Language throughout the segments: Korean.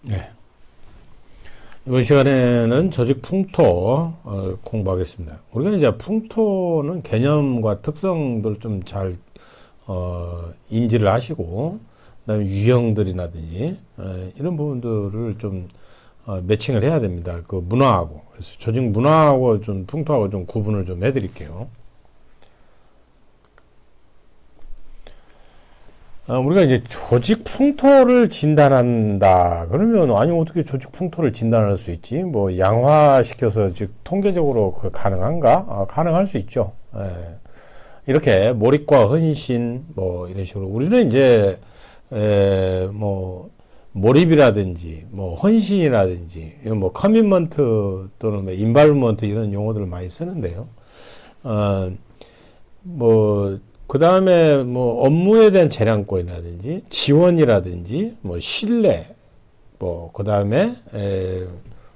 네. 이번 시간에는 조직 풍토 공부하겠습니다. 우리가 이제 풍토는 개념과 특성들을 좀 잘 인지를 하시고, 그다음에 유형들이라든지 이런 부분들을 좀 매칭을 해야 됩니다. 그 문화하고. 그래서 조직 문화하고 좀 풍토하고 좀 구분을 좀 해드릴게요. 우리가 이제 조직 풍토를 진단한다. 그러면, 아니, 어떻게 조직 풍토를 진단할 수 있지? 뭐, 양화시켜서, 즉, 통계적으로 그 가능한가? 가능할 수 있죠. 예. 이렇게 몰입과 헌신, 뭐, 이런 식으로. 우리는 이제, 뭐, 몰입이라든지, 뭐, 헌신이라든지, 뭐, 커미먼트 또는 뭐 인발먼트 이런 용어들을 많이 쓰는데요. 뭐, 그 다음에 뭐 업무에 대한 재량권이라든지 지원이라든지 뭐 신뢰 뭐 그 다음에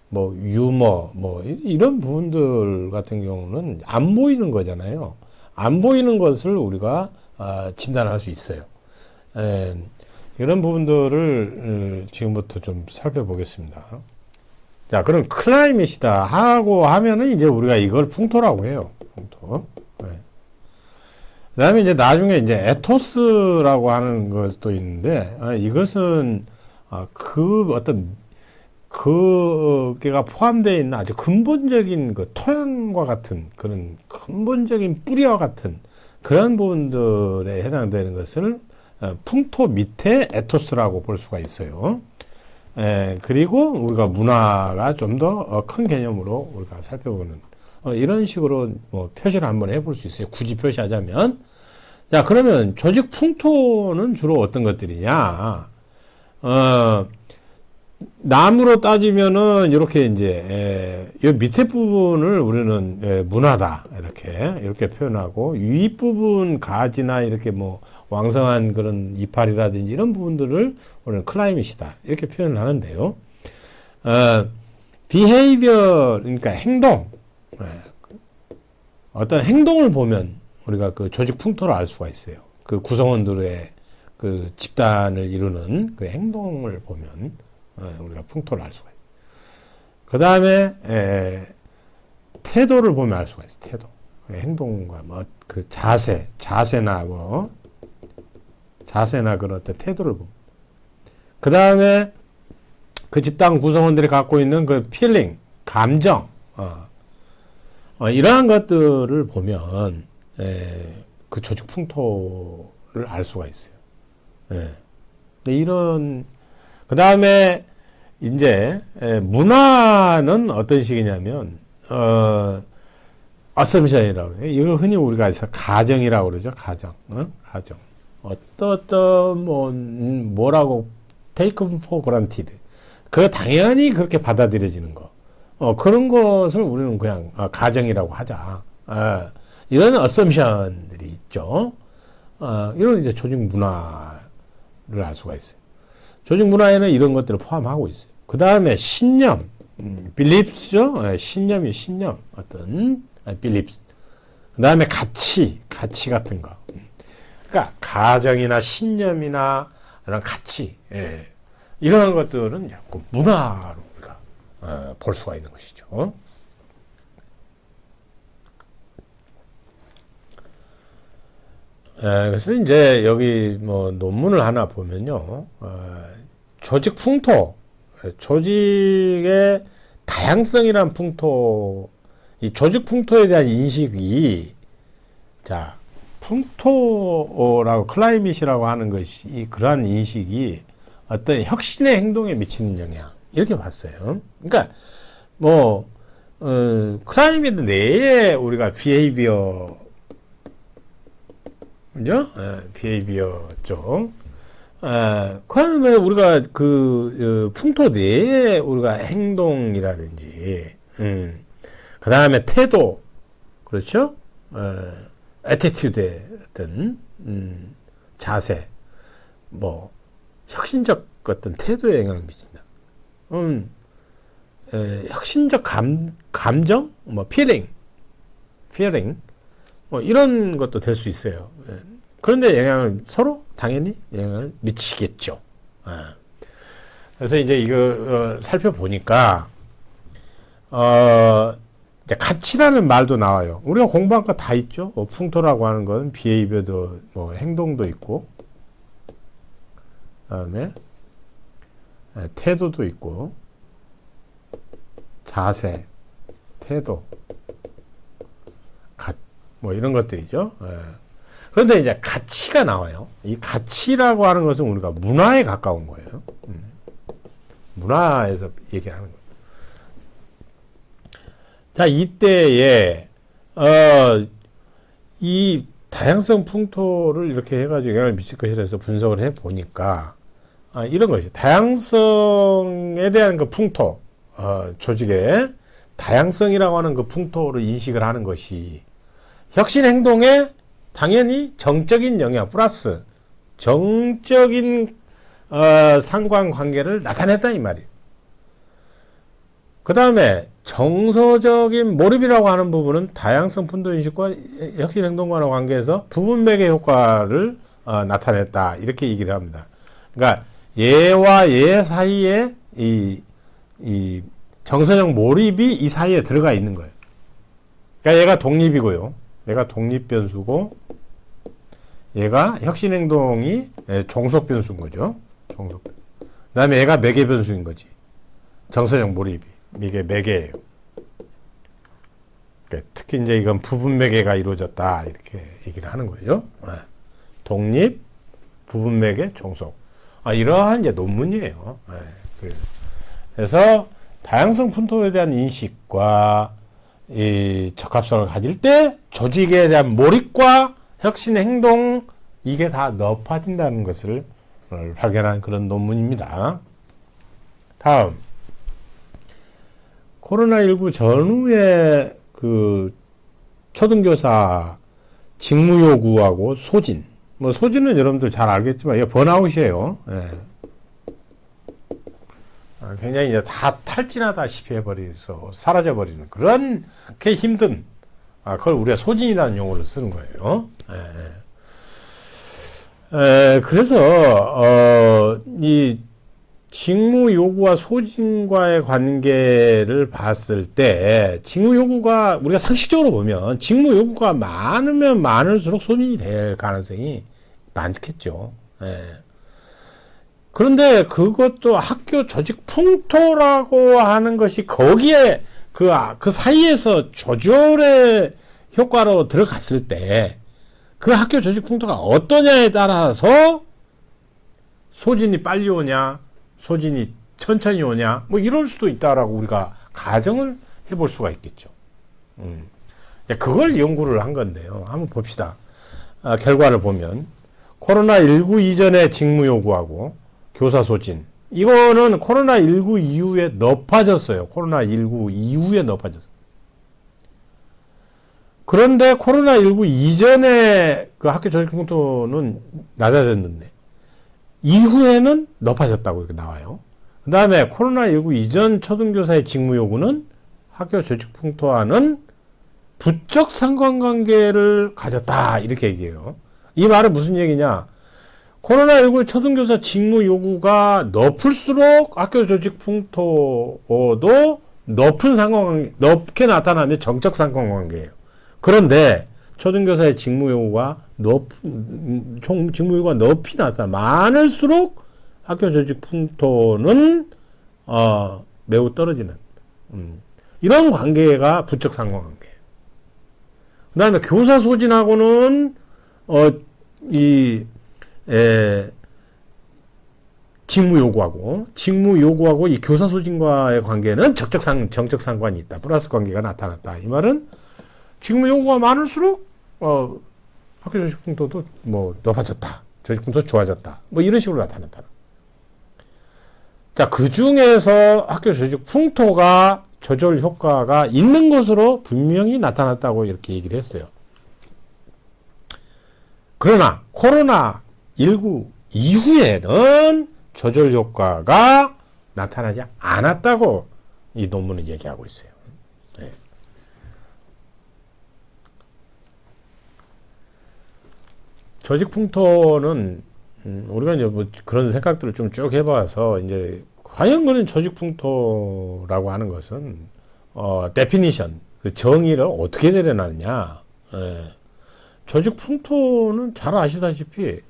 뭐 유머 뭐 이런 부분들 같은 경우는 안 보이는 거잖아요. 안 보이는 것을 우리가 진단할 수 있어요. 이런 부분들을 지금부터 좀 살펴보겠습니다. 자, 그럼 클라이밋이다 하고 하면은 이제 우리가 이걸 풍토라고 해요. 풍토. 그 다음에 이제 나중에 이제 에토스라고 하는 것도 있는데, 이것은, 그 어떤, 그게가 포함되어 있는 아주 근본적인 그 토양과 같은 그런 근본적인 뿌리와 같은 그런 부분들에 해당되는 것을 풍토 밑에 에토스라고 볼 수가 있어요. 그리고 우리가 문화가 좀 더 큰 개념으로 우리가 살펴보는 이런 식으로 뭐 표시를 한번 해볼 수 있어요. 굳이 표시하자면. 자, 그러면 조직 풍토는 주로 어떤 것들이냐? 나무로 따지면은 이렇게 이제 이 밑에 부분을 우리는 문화다 이렇게 표현하고 윗 부분 가지나 이렇게 뭐 왕성한 그런 이파리라든지 이런 부분들을 우리는 클라이밋이다 이렇게 표현을 하는데요. behavior 그러니까 행동. 어떤 행동을 보면 우리가 그 조직 풍토를 알 수가 있어요. 그 구성원들의 그 집단을 이루는 그 행동을 보면 우리가 풍토를 알 수가 있어요. 그 다음에 태도를 보면 알 수가 있어요. 태도. 그 행동과 뭐 그 자세나 그런 어떤 태도를 보면. 그 다음에 그 집단 구성원들이 갖고 있는 그 필링, 감정, 이러한 것들을 보면 그 조직 풍토를 알 수가 있어요. 이런 그 다음에 이제 문화는 어떤 식이냐면 어썸션이라고 해요. 이거 흔히 우리가 해서 가정이라고 그러죠. 가정. 어떤 뭐라고 take for granted. 그 당연히 그렇게 받아들여지는 거. 그런 것을 우리는 그냥 가정이라고 하자. 이런 어썸션들이 있죠. 이런 이제 조직 문화를 알 수가 있어요. 조직 문화에는 이런 것들을 포함하고 있어요. 그 다음에 신념, beliefs죠. 신념, 어떤 beliefs. 그 다음에 가치 같은 거. 그러니까 가정이나 신념이나 이런 가치, 이런 것들은 자꾸 문화로 우리가 볼 수가 있는 것이죠. 그래서 이제 여기 뭐 논문을 하나 보면요, 조직 풍토, 조직의 다양성이란 풍토, 이 조직 풍토에 대한 인식이, 자, 풍토라고 클라이밋이라고 하는 것이 그러한 인식이 어떤 혁신의 행동에 미치는 영향 이렇게 봤어요. 그러니까 뭐 클라이밋 내에 우리가 비헤이비어 그죠? 비헤이비어 쪽. 그러면 우리가 그 풍토 내에 우리가 행동이라든지, 그 다음에 태도, 그렇죠? 애티튜드의 어떤 자세, 뭐 혁신적 어떤 태도에 영향을 미친다. 혁신적 감정, 뭐 feeling, 뭐 이런 것도 될 수 있어요. 그런데 영향을 서로 당연히 영향을 미치겠죠. 그래서 이제 이거 살펴보니까 이제 가치라는 말도 나와요. 우리가 공부한 거 다 있죠. 풍토라고 하는 건 비헤이비어도 뭐 행동도 있고, 그다음에 태도도 있고, 자세, 태도, 뭐 이런 것들이죠. 그런데 이제 가치가 나와요. 이 가치라고 하는 것은 우리가 문화에 가까운 거예요. 문화에서 얘기하는 거예요. 자, 이때에 이 다양성 풍토를 이렇게 해가지고 영향을 미칠 것이라 해서 분석을 해 보니까 이런 것이 다양성에 대한 그 풍토, 조직의 다양성이라고 하는 그 풍토를 인식을 하는 것이 혁신 행동에 당연히 정적인 영향 플러스 정적인 상관관계를 나타냈다 이 말이에요. 그 다음에 정서적인 몰입이라고 하는 부분은 다양성 풍토 인식과 혁신 행동과의 관계에서 부분 매개 효과를 나타냈다 이렇게 얘기를 합니다. 그러니까 얘와 얘 사이에 이 정서적 몰입이 이 사이에 들어가 있는 거예요. 그러니까 얘가 독립이고요. 얘가 독립 변수고 얘가 혁신 행동이 종속 변수인 거죠. 종속. 그다음에 얘가 매개 변수인 거지. 정서적 몰입이 이게 매개예요. 그러니까 특히 이제 이건 부분 매개가 이루어졌다 이렇게 얘기를 하는 거죠. 독립, 부분 매개, 종속. 이러한 이제 논문이에요. 그래서 다양성 풍토에 대한 인식과 이 적합성을 가질 때 조직에 대한 몰입과 혁신 행동 이게 다 높아진다는 것을 발견한 그런 논문입니다. 다음 코로나19 전후에 그 초등교사 직무 요구하고 소진 뭐 소진은 여러분들 잘 알겠지만 이게 번아웃이에요. 굉장히 이제 다 탈진하다시피 해버려서 사라져버리는 그런 게 힘든 그걸 우리가 소진이라는 용어를 쓰는 거예요. 그래서 이 직무 요구와 소진과의 관계를 봤을 때 직무 요구가 우리가 상식적으로 보면 직무 요구가 많으면 많을수록 소진이 될 가능성이 많겠죠. 그런데 그것도 학교 조직 풍토라고 하는 것이 거기에 그 사이에서 조절의 효과로 들어갔을 때 그 학교 조직 풍토가 어떠냐에 따라서 소진이 빨리 오냐, 소진이 천천히 오냐, 뭐 이럴 수도 있다라고 우리가 가정을 해볼 수가 있겠죠. 그걸 연구를 한 건데요. 한번 봅시다. 결과를 보면 코로나19 이전의 직무 요구하고 교사 소진. 이거는 코로나19 이후에 높아졌어요. 코로나19 이후에 높아졌어요. 그런데 코로나19 이전에 그 학교 조직 풍토는 낮아졌는데 이후에는 높아졌다고 이렇게 나와요. 그 다음에 코로나19 이전 초등교사의 직무 요구는 학교 조직 풍토와는 부적 상관관계를 가졌다 이렇게 얘기해요. 이 말은 무슨 얘기냐? 코로나19 초등교사 직무 요구가 높을수록 학교 조직 풍토도 높은 상관관계, 높게 나타나면 정적 상관관계예요. 그런데 초등교사의 직무 요구가 직무 요구가 높이 나타나 많을수록 학교 조직 풍토는 매우 떨어지는 이런 관계가 부적 상관관계예요. 그다음에 교사 소진하고는 직무 요구하고 이 교사 소진과의 관계는 정적 상관이 있다. 플러스 관계가 나타났다. 이 말은 직무 요구가 많을수록 학교 조직 풍토도 뭐 높아졌다. 조직 풍토 좋아졌다. 뭐 이런 식으로 나타났다. 자, 그 중에서 학교 조직 풍토가 조절 효과가 있는 것으로 분명히 나타났다고 이렇게 얘기를 했어요. 그러나 코로나19 이후에는 조절 효과가 나타나지 않았다고 이 논문은 얘기하고 있어요. 네. 조직 풍토는 우리가 이제 뭐 그런 생각들을 좀 쭉 해봐서 이제 과연 조직 풍토라고 하는 것은 데피니션, 그 정의를 어떻게 내려놨냐. 예. 조직 풍토는 잘 아시다시피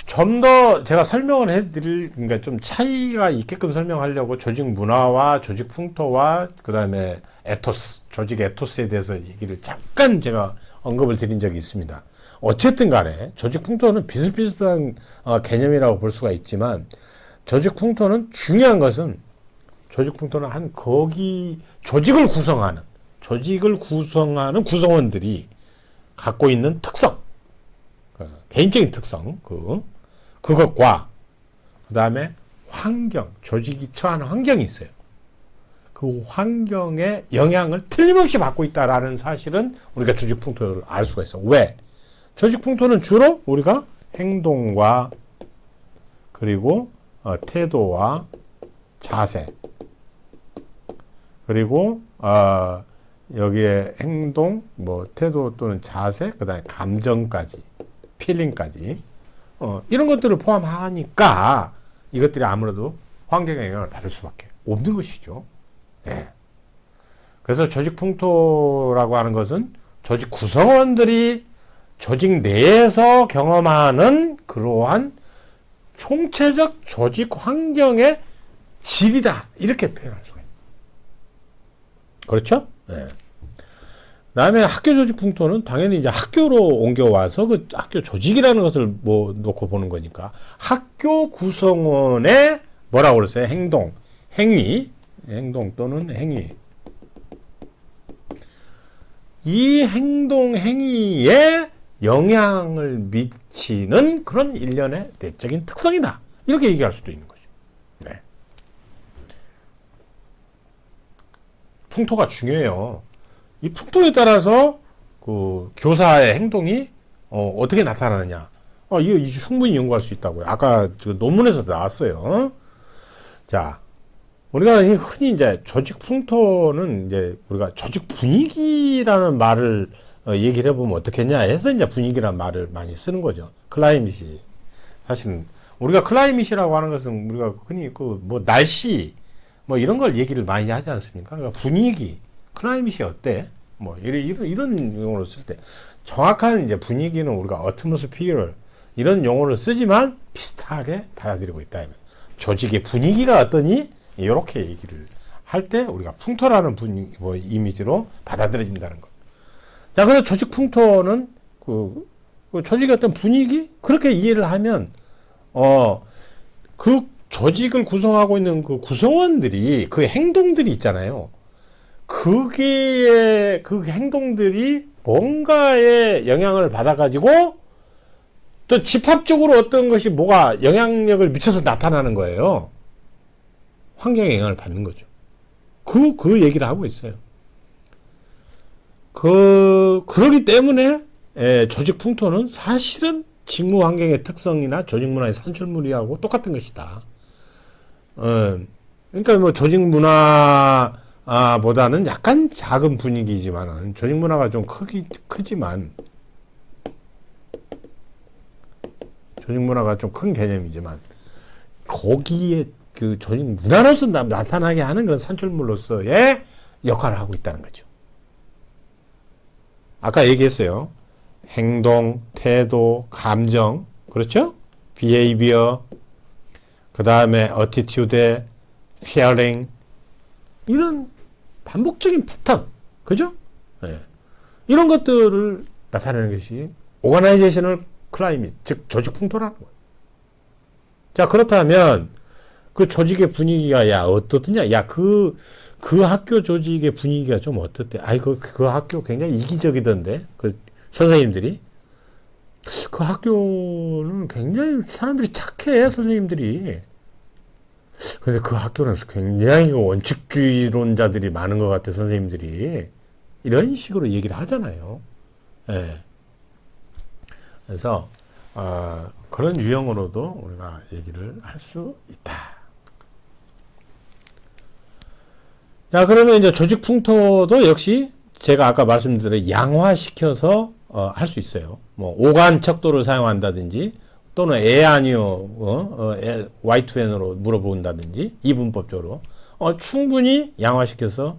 좀 더 제가 설명을 해드릴, 그러니까 좀 차이가 있게끔 설명하려고 조직 문화와 조직 풍토와 그 다음에 에토스, 조직 에토스에 대해서 얘기를 잠깐 제가 언급을 드린 적이 있습니다. 어쨌든 간에 조직 풍토는 비슷비슷한 개념이라고 볼 수가 있지만, 조직 풍토는 중요한 것은, 조직 풍토는 조직을 구성하는 구성원들이 갖고 있는 특성, 개인적인 특성, 그것과 그 다음에 환경, 조직이 처하는 환경이 있어요. 그 환경의 영향을 틀림없이 받고 있다라는 사실은 우리가 조직 풍토를 알 수가 있어. 왜? 조직 풍토는 주로 우리가 행동과 그리고 태도와 자세, 그리고 여기에 행동, 태도 또는 자세, 그 다음에 감정까지, 필링까지, 이런 것들을 포함하니까 이것들이 아무래도 환경의 영향을 받을 수밖에 없는 것이죠. 네. 그래서 조직 풍토라고 하는 것은 조직 구성원들이 조직 내에서 경험하는 그러한 총체적 조직 환경의 질이다, 이렇게 표현할 수가 있습니다. 그렇죠? 네. 그다음에 학교 조직 풍토는 당연히 이제 학교로 옮겨와서 그 학교 조직이라는 것을 놓고 보는 거니까, 학교 구성원의 뭐라고 그랬어요? 행동 또는 행위. 이 행위에 영향을 미치는 그런 일련의 내적인 특성이다, 이렇게 얘기할 수도 있는 거죠. 네. 풍토가 중요해요. 이 풍토에 따라서 그 교사의 행동이 어떻게 나타나느냐, 이거 충분히 연구할 수 있다고요. 아까 논문에서 나왔어요. 자, 우리가 흔히 이제 조직 풍토는 이제 우리가 조직 분위기라는 말을 얘기를 해보면 어떻겠냐 해서 이제 분위기라는 말을 많이 쓰는 거죠. 클라이밋이. 사실은 우리가 클라이밋이라고 하는 것은 우리가 흔히 날씨, 이런 걸 얘기를 많이 하지 않습니까? 그러니까 분위기, 클라이밋이 어때? 이런 용어를 쓸 때, 정확한 이제 분위기는 우리가 atmosphere, 이런 용어를 쓰지만 비슷하게 받아들이고 있다. 조직의 분위기가 어떠니? 이렇게 얘기를 할 때 우리가 풍토라는 이미지로 받아들여진다는 것. 자, 그래서 조직 풍토는 그 조직의 어떤 분위기? 그렇게 이해를 하면, 그 조직을 구성하고 있는 그 구성원들이, 그 행동들이 있잖아요. 그 행동들이 뭔가의 영향을 받아가지고 또 집합적으로 어떤 것이 뭐가 영향력을 미쳐서 나타나는 거예요. 환경에 영향을 받는 거죠. 그 얘기를 하고 있어요. 그러기 때문에 조직 풍토는 사실은 직무 환경의 특성이나 조직 문화의 산출물이하고 똑같은 것이다. 그러니까 조직 문화 보다는 약간 작은 분위기지만은, 조직 문화가 좀 크지만, 조직 문화가 좀 큰 개념이지만, 거기에 그 조직 문화로서 나타나게 하는 그런 산출물로서의 역할을 하고 있다는 거죠. 아까 얘기했어요. 행동, 태도, 감정, 그렇죠? behavior, 그 다음에 attitude, feeling, 이런 반복적인 패턴, 그죠? 네. 이런 것들을 나타내는 것이 오거나이제이셔널 클라이밋, 즉 조직 풍토라는 거예요. 자, 그렇다면 그 조직의 분위기가 어떻느냐? 그 학교 조직의 분위기가 좀 어떻대? 그 학교 굉장히 이기적이던데, 그 선생님들이. 그 학교는 굉장히 사람들이 착해, 선생님들이. 근데 그 학교는 굉장히 원칙주의론자들이 많은 것 같아, 선생님들이. 이런 식으로 얘기를 하잖아요. 네. 그래서 그런 유형으로도 우리가 얘기를 할 수 있다. 자, 그러면 이제 조직 풍토도 역시 제가 아까 말씀드린 양화시켜서 할 수 있어요. 오간 척도를 사용한다든지, 또는 애 아니요, Y2N으로 물어본다든지, 이분법적으로. 충분히 양화시켜서,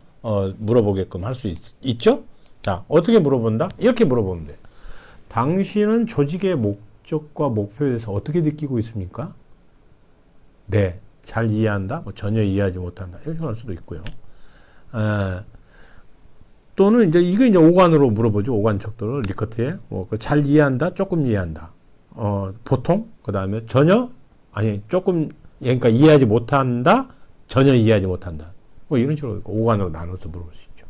물어보게끔 할 수 있죠? 자, 어떻게 물어본다? 이렇게 물어보면 돼. 당신은 조직의 목적과 목표에 대해서 어떻게 느끼고 있습니까? 네. 잘 이해한다? 뭐 전혀 이해하지 못한다. 이렇게 할 수도 있고요. 또는 이거 오관으로 물어보죠. 오관 척도를 리커트에. 잘 이해한다? 조금 이해한다. 보통? 그 다음에 전혀? 아니, 조금, 그러니까 이해하지 못한다? 전혀 이해하지 못한다. 뭐 이런 식으로 오관으로 나눠서 물어볼 수 있죠.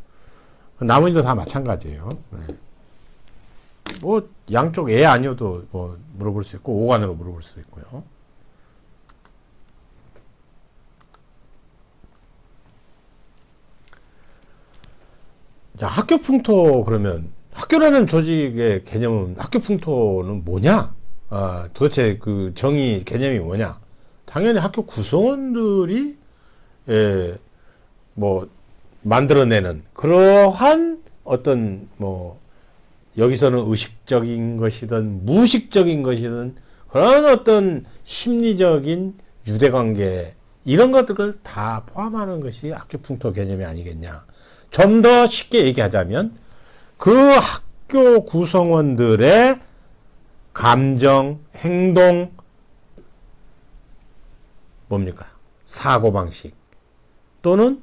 나머지도 다 마찬가지예요. 네. 뭐, 양쪽 애 아니어도 뭐 물어볼 수 있고, 오관으로 물어볼 수도 있고요. 자, 학교 풍토 그러면 학교라는 조직의 개념은 학교 풍토는 뭐냐? 도대체 그 정의 개념이 뭐냐? 당연히 학교 구성원들이 뭐 만들어내는 그러한 어떤 뭐 여기서는 의식적인 것이든 무의식적인 것이든 그런 어떤 심리적인 유대관계 이런 것들을 다 포함하는 것이 학교 풍토 개념이 아니겠냐? 좀 더 쉽게 얘기하자면 그 학교 구성원들의 감정, 행동, 뭡니까? 사고방식 또는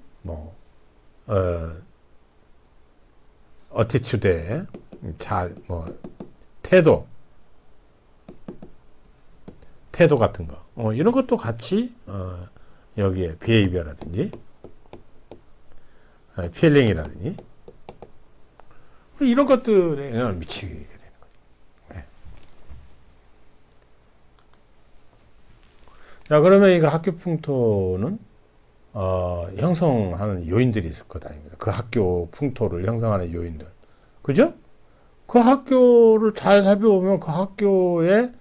어티튜드의 태도 같은 거. 이런 것도 같이 여기에 비헤이비어라든지 필링이라든지 이런 것들에 영향을 미치게 되는 거죠. 네. 자, 그러면 이거 학교 풍토는 형성하는 요인들이 있을 거다. 그 학교 풍토를 형성하는 요인들. 그죠? 그 학교를 잘 살펴보면 그 학교에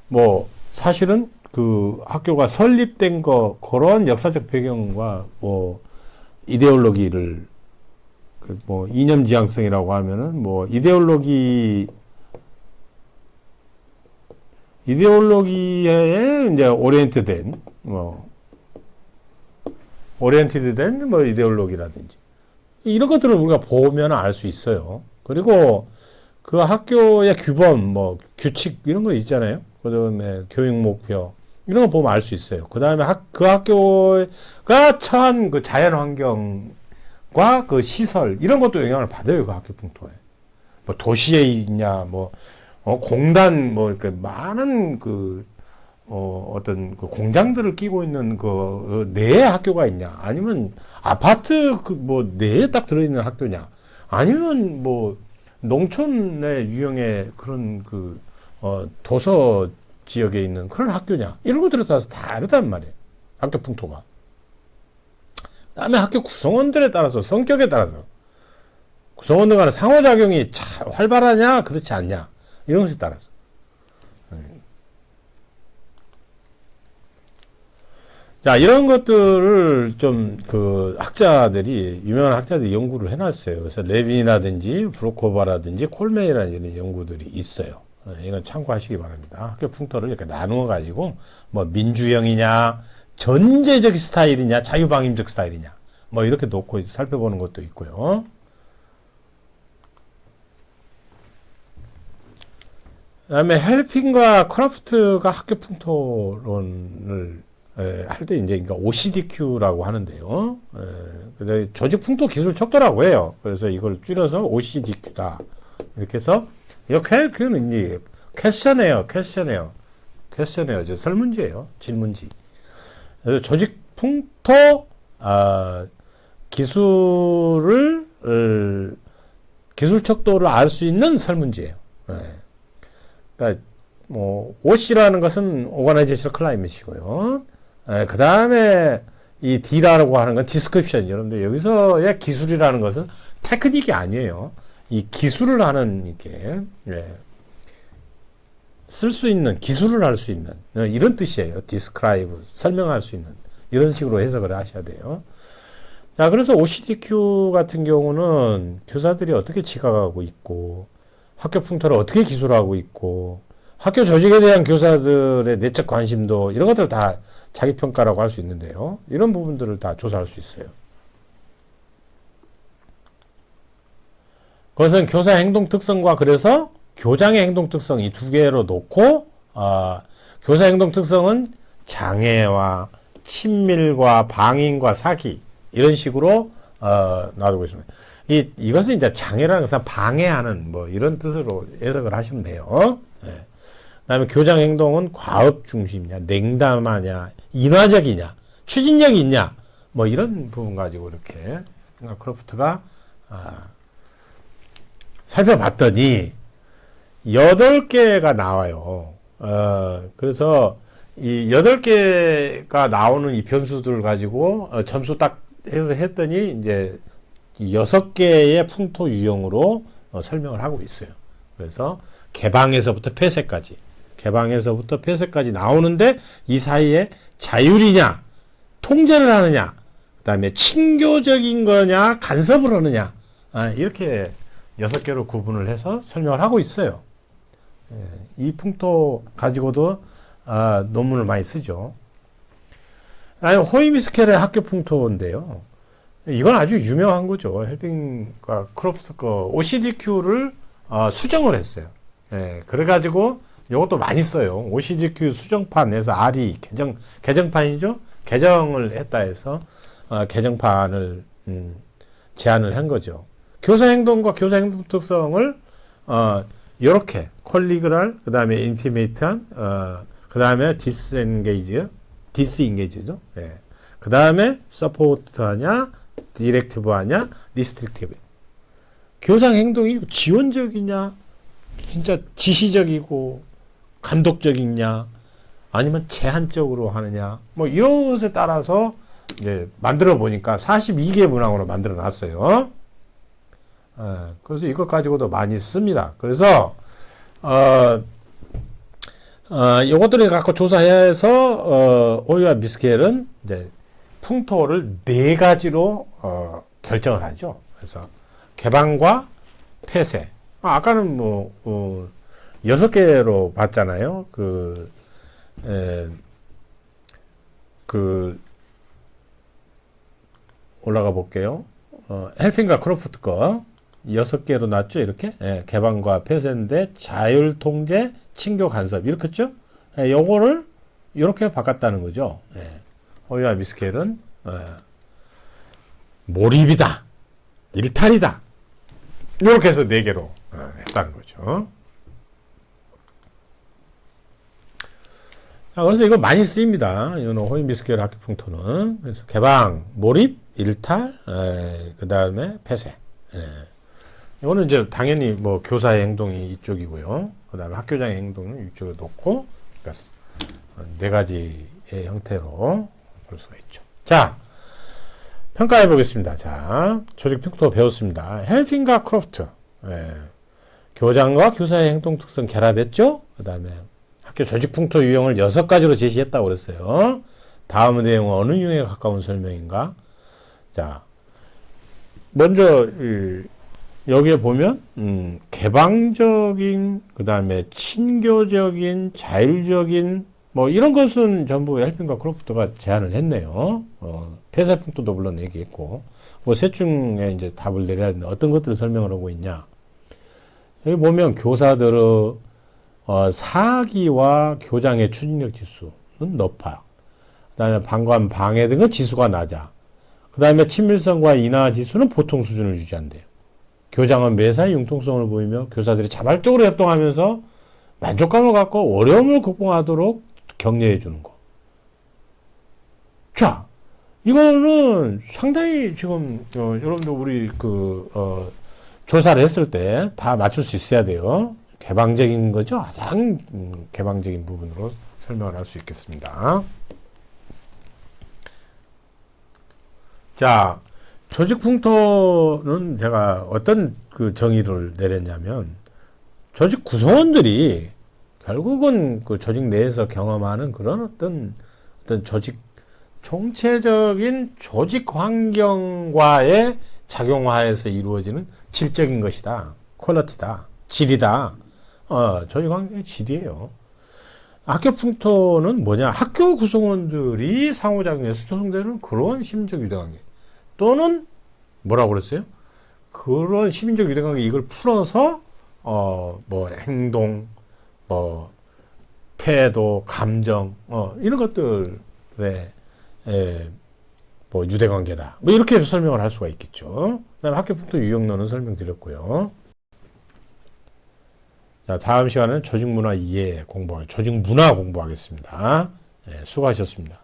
뭐 사실은 그 학교가 설립된 그런 역사적 배경과 뭐 이데올로기를 뭐 이념지향성이라고 하면은 뭐 이데올로기에 이제 오리엔티드된 뭐 이데올로기라든지 이런 것들을 우리가 보면 알 수 있어요. 그리고 그 학교의 규범, 뭐 규칙 이런 거 있잖아요. 그다음에 교육 목표 이런 거 보면 알 수 있어요. 그다음에 그 학교가 처한 그 자연 환경과 그 시설 이런 것도 영향을 받아요. 그 학교 풍토에. 뭐 도시에 있냐, 뭐 공단 뭐 이렇게 많은 어떤 그 공장들을 끼고 있는 그 내에 학교가 있냐, 아니면 아파트 뭐 내에 딱 들어있는 학교냐, 아니면 뭐 농촌의 유형의 그런 도서 지역에 있는 그런 학교냐, 이런 것들에 따라서 다르단 말이에요. 학교 풍토가. 그다음에 학교 구성원들에 따라서, 성격에 따라서, 구성원들 간의 상호작용이 활발하냐 그렇지 않냐 이런 것에 따라서. 자, 이런 것들을 좀 유명한 학자들이 연구를 해놨어요. 그래서 레빈이라든지 브로코바라든지 콜메이라는 이런 연구들이 있어요. 이건 참고하시기 바랍니다. 학교 풍토를 이렇게 나누어 가지고 뭐 민주형이냐, 전제적 스타일이냐, 자유방임적 스타일이냐, 뭐 이렇게 놓고 살펴보는 것도 있고요. 그다음에 헬핑과 크라프트가 학교 풍토론을 할 때 이제 그러니까 OCDQ라고 하는데요. 그래서 조직 풍토 기술 척도라고 해요. 그래서 이걸 줄여서 OCDQ다. 이렇게 해서 이렇게 그는 이제 퀘스천이에요. 저 설문지예요. 질문지. 그래서 조직 풍토 기술 척도를 알 수 있는 설문지예요. 그러니까 뭐 OC라는 것은 오가나이제이션 클라이밋이고요. 그 다음에 이 D라고 하는 건 디스크립션. 여러분들 여기서의 기술이라는 것은 테크닉이 아니에요. 이 기술을 하는 이렇게 쓸 수 있는, 기술을 할 수 있는 이런 뜻이에요. 디스크라이브, 설명할 수 있는 이런 식으로 해석을 하셔야 돼요. 자, 그래서 OCDQ 같은 경우는 교사들이 어떻게 지각하고 있고 학교 풍토를 어떻게 기술하고 있고 학교 조직에 대한 교사들의 내적 관심도 이런 것들 다 자기평가라고 할 수 있는데요. 이런 부분들을 다 조사할 수 있어요. 그것은 교사 행동 특성과 그래서 교장의 행동 특성 이 두 개로 놓고 교사 행동 특성은 장애와 친밀과 방임과 사기 이런 식으로 놔두고 있습니다. 이것은 이제 장애라는 것은 방해하는 뭐 이런 뜻으로 해석을 하시면 돼요. 예. 그다음에 교장 행동은 과업 중심이냐, 냉담하냐, 인화적이냐, 추진력이 있냐, 뭐 이런 부분 가지고 이렇게 크로프트가 살펴봤더니 8개가 나와요. 그래서 이 8개가 나오는 이 변수들 가지고 점수 딱 해서 했더니 이제 6개의 풍토 유형으로 설명을 하고 있어요. 그래서 개방에서부터 폐쇄까지 나오는데 이 사이에 자율이냐, 통제를 하느냐, 그 다음에 친교적인 거냐, 간섭을 하느냐, 이렇게 6개로 구분을 해서 설명을 하고 있어요. 이 풍토 가지고도 논문을 많이 쓰죠. 호이미스켈의 학교 풍토인데요. 이건 아주 유명한 거죠. 헬핑과 크로프트 OCDQ를 수정을 했어요. 그래가지고 이것도 많이 써요. OCDQ 수정판에서 R이 개정판이죠. 개정을 했다 해서 개정판을 제안을 한 거죠. 교사 행동과 교사 행동 특성을 이렇게 콜리그랄, 그 다음에 인티메이트한, 그 다음에 디스인게이지죠. 그 다음에 서포트하냐, 디렉티브하냐, 리스트릭티브. 교장 행동이 지원적이냐, 진짜 지시적이고 감독적이냐, 아니면 제한적으로 하느냐, 뭐 이런 것에 따라서 이제 만들어 보니까 42개 문항으로 만들어 놨어요. 그래서 이것 가지고도 많이 씁니다. 그래서 요것들을 갖고 조사해야 해서 호이와 미스켈은 이제 풍토를 4가지로 결정을 하죠. 그래서 개방과 폐쇄. 아까는 뭐 6개로 봤잖아요. 올라가 볼게요. 헬핑과 크로프트 거 6개로 놨죠. 이렇게 개방과 폐쇄인데 자율 통제, 친교 간섭 이렇게 했죠. 요거를 이렇게 바꿨다는 거죠. 호이와 미스켈은 몰입이다, 일탈이다, 이렇게 해서 4개로 했다는 거죠. 그래서 이거 많이 쓰입니다. 이거는 호이 미스켈 학교 풍토는. 그래서 개방, 몰입, 일탈, 그 다음에 폐쇄. 이거는 이제 당연히 뭐 교사의 행동이 이쪽이고요. 그 다음에 학교장의 행동은 이쪽에 놓고, 그러니까 4가지의 형태로 볼 수가 있죠. 자, 평가해 보겠습니다. 자, 조직 풍토 배웠습니다. 헬핑과 크로프트. 교장과 교사의 행동 특성 결합했죠? 그 다음에 학교 조직 풍토 유형을 6가지로 제시했다고 그랬어요. 다음 내용은 어느 유형에 가까운 설명인가? 자, 먼저 여기에 보면 개방적인, 그 다음에 친교적인, 자율적인 뭐 이런 것은 전부 헬핑과 크로프트가 제안을 했네요. 폐쇄 풍토도 물론 얘기했고, 뭐 셋 중에 이제 답을 내려야 되는데 어떤 것들을 설명을 하고 있냐? 여기 보면 교사들의 사기와 교장의 추진력 지수는 높아. 그 다음에 방관, 방해 등의 지수가 낮아. 그 다음에 친밀성과 인하 지수는 보통 수준을 유지한대요. 교장은 매사에 융통성을 보이며 교사들이 자발적으로 협동하면서 만족감을 갖고 어려움을 극복하도록 격려해 주는 거. 자, 이거는 상당히 지금 여러분들 우리 조사를 했을 때 다 맞출 수 있어야 돼요. 개방적인 거죠. 가장 개방적인 부분으로 설명을 할 수 있겠습니다. 자, 조직 풍토는 제가 어떤 정의를 내렸냐면, 조직 구성원들이 결국은 그 조직 내에서 경험하는 그런 어떤 조직, 총체적인 조직 환경과의 작용하에서 이루어지는 질적인 것이다. 퀄리티다. 질이다. 저희 관계의 질이에요. 학교 풍토는 뭐냐? 학교 구성원들이 상호작용해서 조성되는 그런 심리적 유대관계. 또는 뭐라고 그랬어요? 그런 심리적 유대관계 이걸 풀어서 뭐 행동, 뭐 태도, 감정, 이런 것들의 뭐 유대관계다. 뭐 이렇게 설명을 할 수가 있겠죠. 그다음에 학교 풍토 유형론은 설명드렸고요. 자, 다음 시간에는 조직문화 이해 조직문화 공부하겠습니다. 수고하셨습니다.